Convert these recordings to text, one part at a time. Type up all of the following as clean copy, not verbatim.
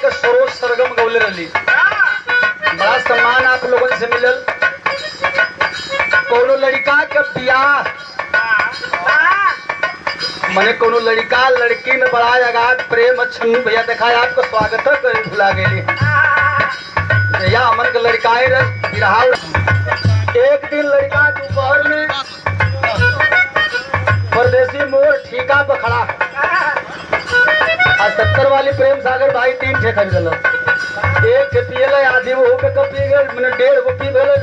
के सरोज सरगम गौले रही। बड़ा सम्मान आप लोगन से मिलल। कोनो लड़का के बियाह मने कोनो लड़का लड़की में बड़ा अगाध प्रेम छन्नू भैया देखा आपको स्वागत कर भुला गए भैया अमन के लड़काए रहा। एक दिन लड़का दोपहर में परदेसी मोर ठीका पर खड़ा 70 वाली प्रेम सागर भाई 3 ठे खरीदल। एक ठे पियले आधी वो पे कप पी गए मैंने 1.5 गो पी गए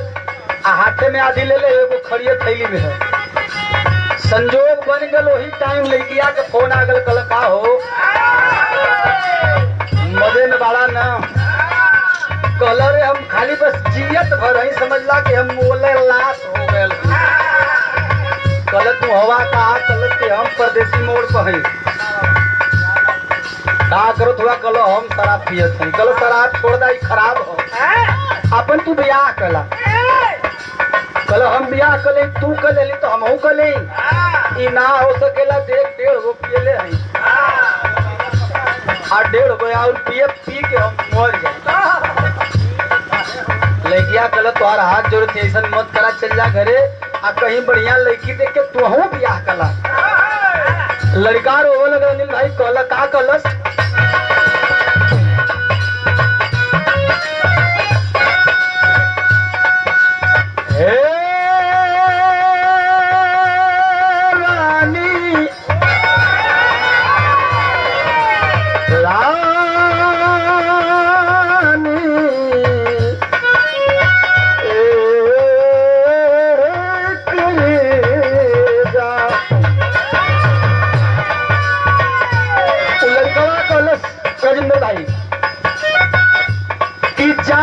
आ हाथे में आधी ले ले एगो खड़िए थैली में है। संजोग बन गल वही टाइम लड़किया के फोन आ गल कल का हो मजे में बड़ा ना कलर हम खाली बस जियत भर ही समझला कि हम मोले लाश हो गए। कल तू हवा कहा कल के हम परदेसी मोड़ पर है का करो थोड़ा कलो हम शराब पियत है। कल शराब छोड़ दा खराब हो अपन तू बियाह कला कल हम बियाह कले तू कर ले तो हमहू कले ई ना हो सकेला। देख 1.5 गो पियले है आ 1.5 गो और पिए पी के हम मर जाए। लड़किया कल तोहर हाथ जोड़ के ऐसा मत करा चल जा घरे आ कहीं बढ़िया लड़की देख के तू बियाह कला। लड़का रोवे लगा अनिल भाई कहला का कलस भाई कि जा